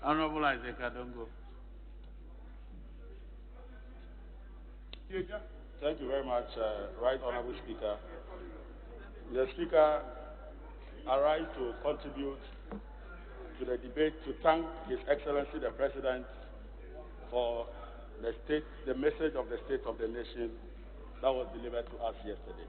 Honorable Isaac Adongo. Thank you very much, Right Honorable Speaker. Mr. Speaker, I rise to contribute to the debate to thank His Excellency the President for the message of the State of the Nation that was delivered to us yesterday.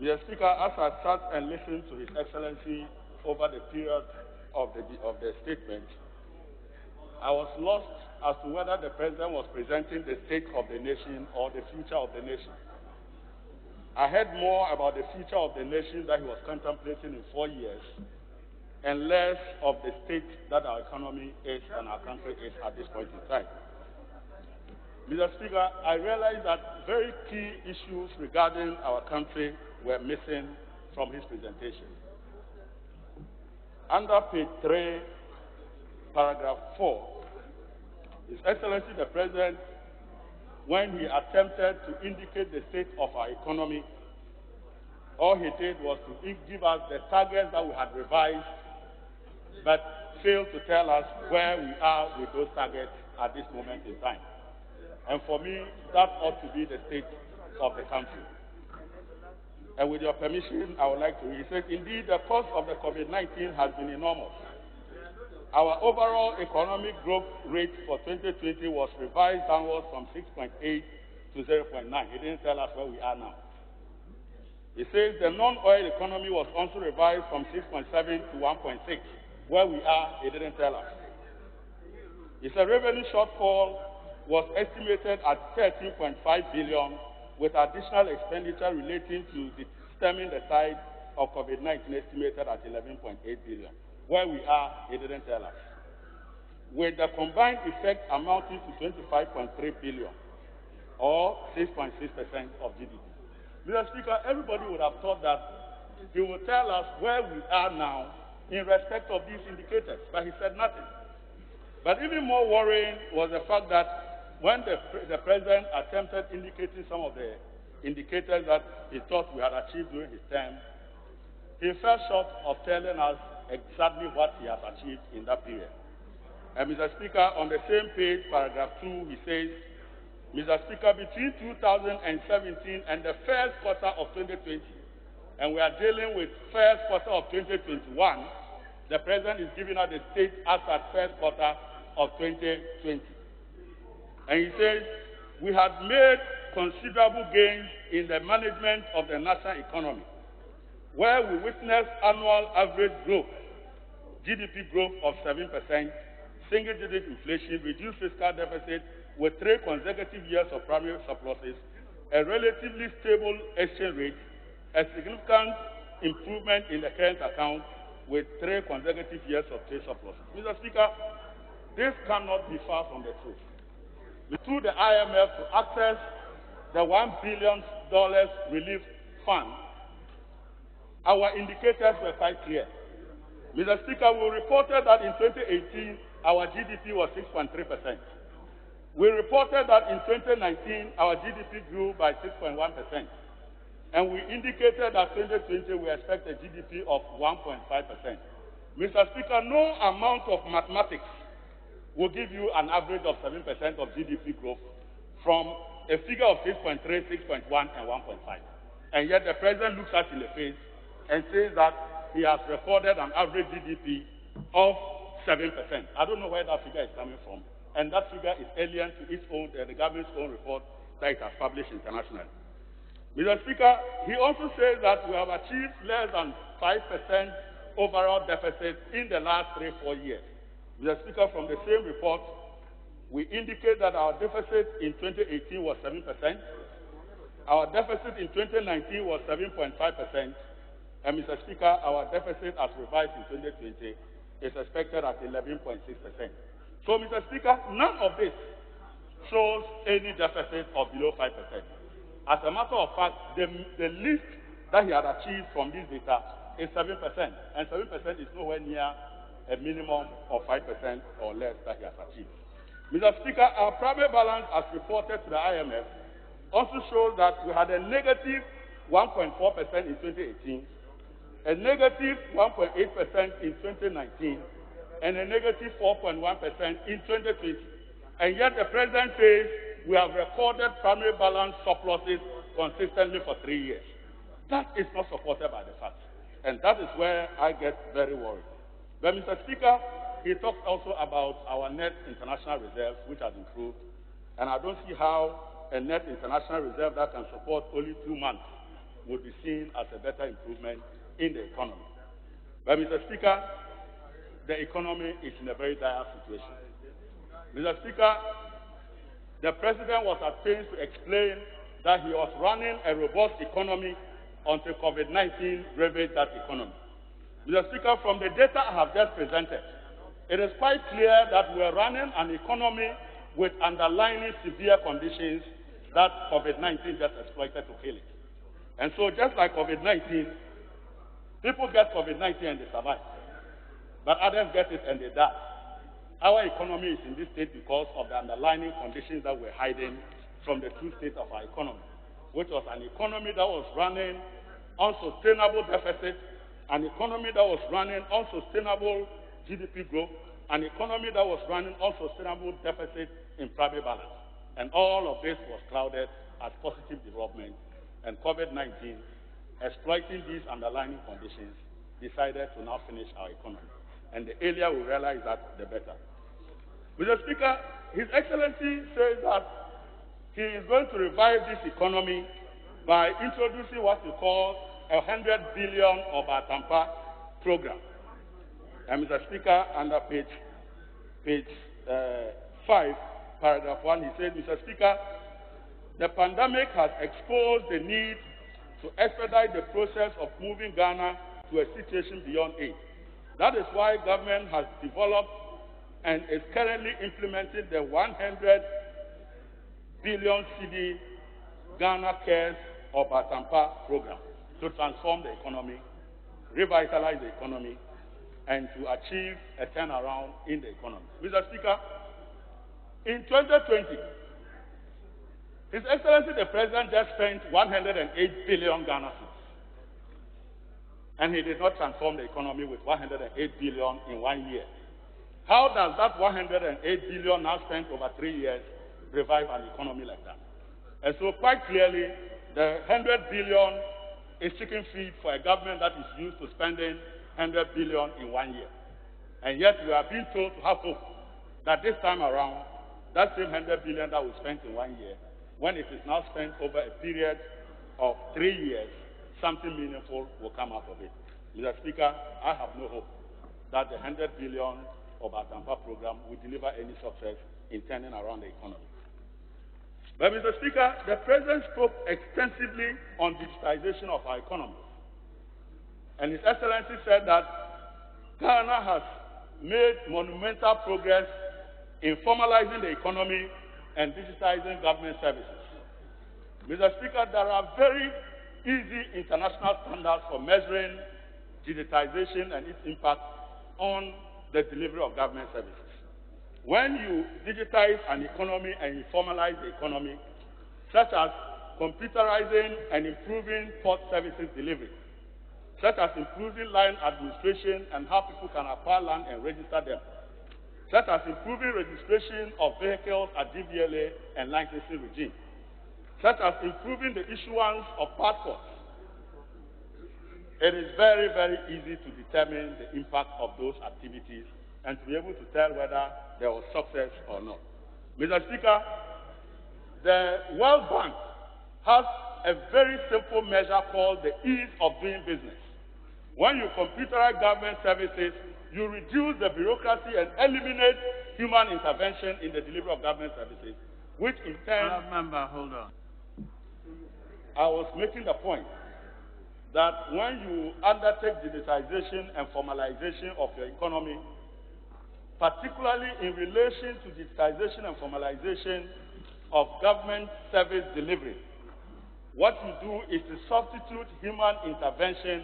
Mr. Speaker, as I sat and listened to His Excellency over the period of the statement, I was lost as to whether the President was presenting the state of the nation or the future of the nation. I heard more about the future of the nation that he was contemplating in 4 years, and less of the state that our economy is and our country is at this point in time. Mr. Speaker, I realized that very key issues regarding our country were missing from his presentation. Under page 3, paragraph 4, His Excellency the President, when he attempted to indicate the state of our economy, all he did was to give us the targets that we had revised, but failed to tell us where we are with those targets at this moment in time. And for me, that ought to be the state of the country. And with your permission, I would like to read. He says, indeed, the cost of the COVID-19 has been enormous. Our overall economic growth rate for 2020 was revised downwards from 6.8 to 0.9. He didn't tell us where we are now. He says the non-oil economy was also revised from 6.7 to 1.6. Where we are, he didn't tell us. He said revenue shortfall was estimated at 13.5 billion, with additional expenditure relating to stemming the tide of COVID-19 estimated at 11.8 billion. Where we are, he didn't tell us. With the combined effect amounting to 25.3 billion, or 6.6% of GDP. Mr. Speaker, everybody would have thought that he would tell us where we are now in respect of these indicators, but he said nothing. But even more worrying was the fact that when the President attempted indicating some of the indicators that he thought we had achieved during his term, he fell short of telling us exactly what he has achieved in that period. And Mr. Speaker, on the same page, paragraph 2, he says, Mr. Speaker, between 2017 and the first quarter of 2020, and we are dealing with first quarter of 2021, the President is giving us the state as at first quarter of 2020. And he says, we had made considerable gains in the management of the national economy, where we witnessed annual average growth, GDP growth of 7%, single-digit inflation, reduced fiscal deficit with 3 consecutive years of primary surpluses, a relatively stable exchange rate, a significant improvement in the current account with 3 consecutive years of trade surpluses. Mr. Speaker, this cannot be far from the truth. Through the IMF to access the $1 billion relief fund, our indicators were quite clear. Mr. Speaker, we reported that in 2018, our GDP was 6.3%. We reported that in 2019, our GDP grew by 6.1%. And we indicated that 2020, we expect a GDP of 1.5%. Mr. Speaker, no amount of mathematics will give you an average of 7% of GDP growth from a figure of 6.3, 6.1, and 1.5. And yet the President looks us in the face and says that he has recorded an average GDP of 7%. I don't know where that figure is coming from. And that figure is alien to its own, the government's own report that it has published internationally. Mr. Speaker, he also says that we have achieved less than 5% overall deficit in the last 3-4 years. Mr. Speaker, from the same report, we indicate that our deficit in 2018 was 7%. Our deficit in 2019 was 7.5%. And Mr. Speaker, our deficit as revised in 2020 is expected at 11.6%. So, Mr. Speaker, none of this shows any deficit of below 5%. As a matter of fact, the least that he had achieved from this data is 7%. And 7% is nowhere near a minimum of 5% or less that he has achieved. Mr. Speaker, our primary balance as reported to the IMF also shows that we had a negative 1.4% in 2018, a negative 1.8% in 2019, and a negative 4.1% in 2020. And yet the president says we have recorded primary balance surpluses consistently for 3 years. That is not supported by the facts. And that is where I get very worried. But Mr. Speaker, he talked also about our net international reserves, which has improved. And I don't see how a net international reserve that can support only 2 months would be seen as a better improvement in the economy. But Mr. Speaker, the economy is in a very dire situation. Mr. Speaker, the president was at pains to explain that he was running a robust economy until COVID-19 ravaged that economy. Mr. Speaker, from the data I have just presented, it is quite clear that we are running an economy with underlying severe conditions that COVID-19 just exploited to kill it. And so just like COVID-19, people get COVID-19 and they survive. But others get it and they die. Our economy is in this state because of the underlying conditions that we're hiding from the true state of our economy, which was an economy that was running unsustainable deficit, an economy that was running unsustainable GDP growth, an economy that was running unsustainable deficit in primary balance. And all of this was clouded as positive development. And COVID-19, exploiting these underlying conditions, decided to now finish our economy. And the earlier we realize that, the better. Mr. Speaker, His Excellency says that he is going to revive this economy by introducing what we call a 100 billion of our Tampa program. And Mr. Speaker, under page 5, paragraph 1, he says, Mr. Speaker, the pandemic has exposed the need to expedite the process of moving Ghana to a situation beyond aid. That is why government has developed and is currently implementing the 100 billion CD Ghana Cares or Batampa program to transform the economy, revitalize the economy, and to achieve a turnaround in the economy. Mr. Speaker, in 2020, His Excellency the President just spent 108 billion Ghana cedis. And he did not transform the economy with 108 billion in 1 year. How does that 108 billion now spent over 3 years revive an economy like that? And so quite clearly, the 100 billion is chicken feed for a government that is used to spending 100 billion in 1 year. And yet we are being told to have hope that this time around, that same 100 billion that we spent in 1 year, when it is now spent over a period of 3 years, something meaningful will come out of it. Mr. Speaker, I have no hope that the 100 billion of our Tampa program will deliver any success in turning around the economy. But Mr. Speaker, the President spoke extensively on digitization of our economy. And His Excellency said that Ghana has made monumental progress in formalizing the economy and digitizing government services. Mr. Speaker, there are very easy international standards for measuring digitization and its impact on the delivery of government services. When you digitize an economy and you formalize the economy, such as computerizing and improving port services delivery, such as improving land administration and how people can acquire land and register them, such as improving registration of vehicles at DVLA and licensing regime, such as improving the issuance of passports, it is very, very easy to determine the impact of those activities and to be able to tell whether there was success or not. Mr. Speaker, the World Bank has a very simple measure called the ease of doing business. When you computerize government services, you reduce the bureaucracy and eliminate human intervention in the delivery of government services, which in turn... Member, hold on. I was making the point that when you undertake digitization and formalization of your economy, particularly in relation to digitization and formalization of government service delivery, what you do is to substitute human intervention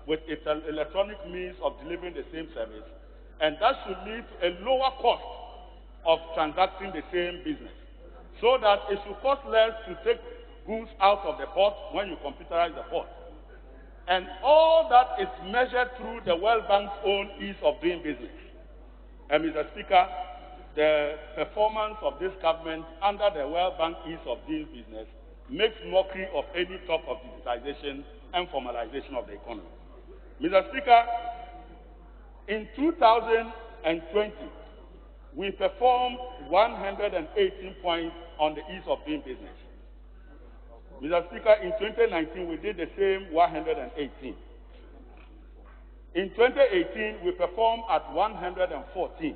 with electronic means of delivering the same service, and that should lead to a lower cost of transacting the same business, so that it should cost less to take goods out of the port when you computerize the port. And all that is measured through the World Bank's own ease of doing business. And Mr. Speaker, the performance of this government under the World Bank Ease of Doing Business makes mockery of any talk of digitization and formalization of the economy. Mr. Speaker, in 2020, we performed 118 points on the ease of doing business. Mr. Speaker, in 2019, we did the same 118. In 2018, we performed at 114.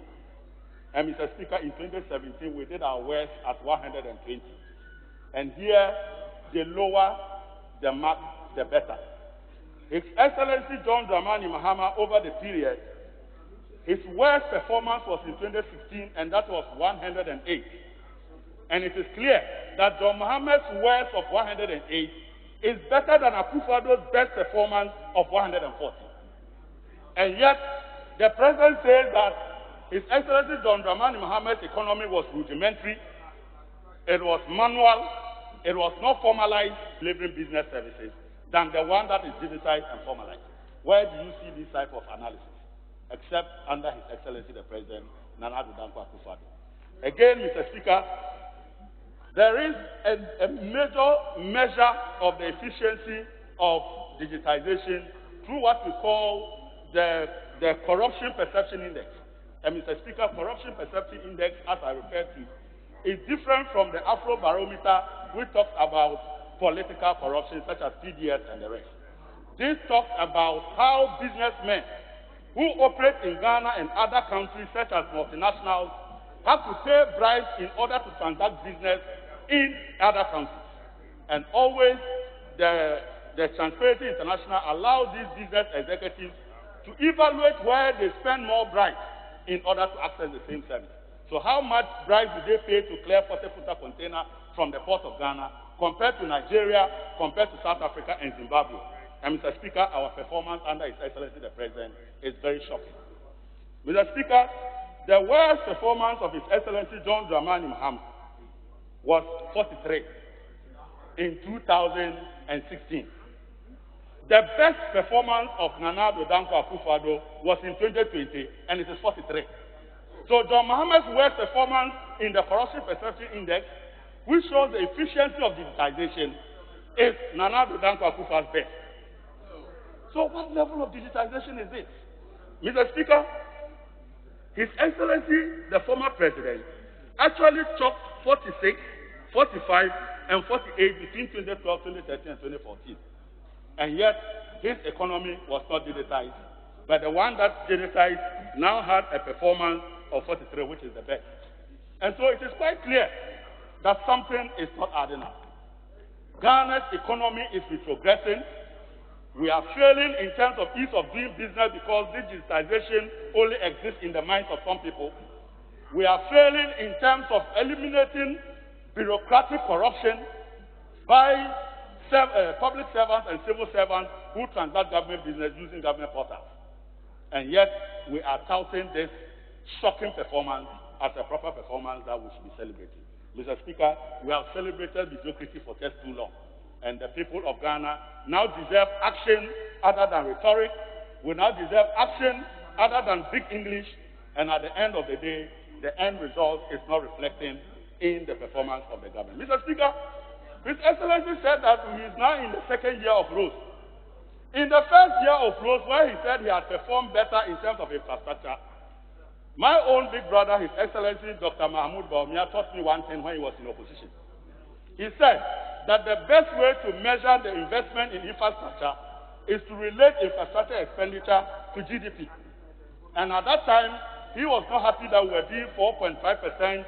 And Mr. Speaker, in 2017, we did our worst at 120. And here, the lower the mark, the better. His Excellency John Dramani Mahama, over the period, his worst performance was in 2016, and that was 108. And it is clear that John Mohammed's worst of 108 is better than Akufo-Addo's best performance of 140. And yet, the President says that His Excellency John Dramani Mohammed's economy was rudimentary, it was manual, it was not formalized, delivering business services, than the one that is digitized and formalized. Where do you see this type of analysis? Except under His Excellency the President, Nana Addo Akufo-Addo. Again, Mr. Speaker, there is a major measure of the efficiency of digitization through what we call the Corruption Perception Index. And Mr. Speaker, Corruption Perception Index, as I referred to, is different from the Afro Barometer, which talks about political corruption, such as PDS and the rest. This talks about how businessmen who operate in Ghana and other countries, such as multinationals, have to pay bribes in order to transact business in other countries. And always the Transparency International allows these business executives to evaluate where they spend more bribes in order to access the same service. So how much bribes do they pay to clear 40-footer container from the port of Ghana compared to Nigeria, compared to South Africa and Zimbabwe? And Mr. Speaker, our performance under His Excellency the President is very shocking. Mr. Speaker, the worst performance of His Excellency John Dramani Mahama was 43 in 2016. The best performance of Nana Addo Akufo-Addo was in 2020, and it is 43. So John Mohammed's worst performance in the Corruption Perception Index, which shows the efficiency of digitization, is Nana Addo Akufo-Addo's best. So what level of digitization is this? Mr. Speaker, His Excellency, the former president, actually topped 46, 45, and 48 between 2012, 2013, and 2014. And yet, his economy was not digitized. But the one that digitized now had a performance of 43, which is the best. And so it is quite clear that something is not adding up. Ghana's economy is retrogressing. We are failing in terms of ease of doing business because digitization only exists in the minds of some people. We are failing in terms of eliminating bureaucratic corruption by public servants and civil servants who transact government business using government portals. And yet, we are touting this shocking performance as a proper performance that we should be celebrating. Mr. Speaker, we have celebrated mediocrity for just too long. And the people of Ghana now deserve action other than rhetoric. We now deserve action other than big English. And at the end of the day, the end result is not reflecting in the performance of the government. Mr. Speaker, His Excellency said that he is now in the second year of Rose. In the first year of Rose, where he said he had performed better in terms of infrastructure, my own big brother, His Excellency Dr. Mahmoud Bawumia, taught me one thing when he was in opposition. He said that the best way to measure the investment in infrastructure is to relate infrastructure expenditure to GDP. And at that time, he was not happy that we were doing 4.5%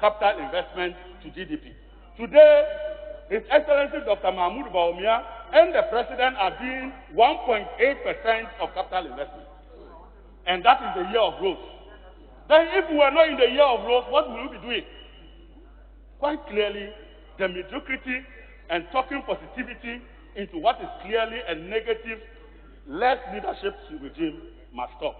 capital investment to GDP. Today, His Excellency Dr. Mahmoud Bawumia and the President are doing 1.8% of capital investment. And that is the year of growth. Then if we were not in the year of growth, what will we be doing? Quite clearly, the mediocrity and talking positivity into what is clearly a negative, less leadership regime must stop.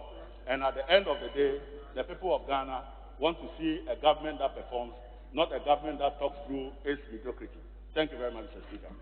And at the end of the day, the people of Ghana want to see a government that performs, not a government that talks through its mediocrity. Thank you very much, Mr. Speaker.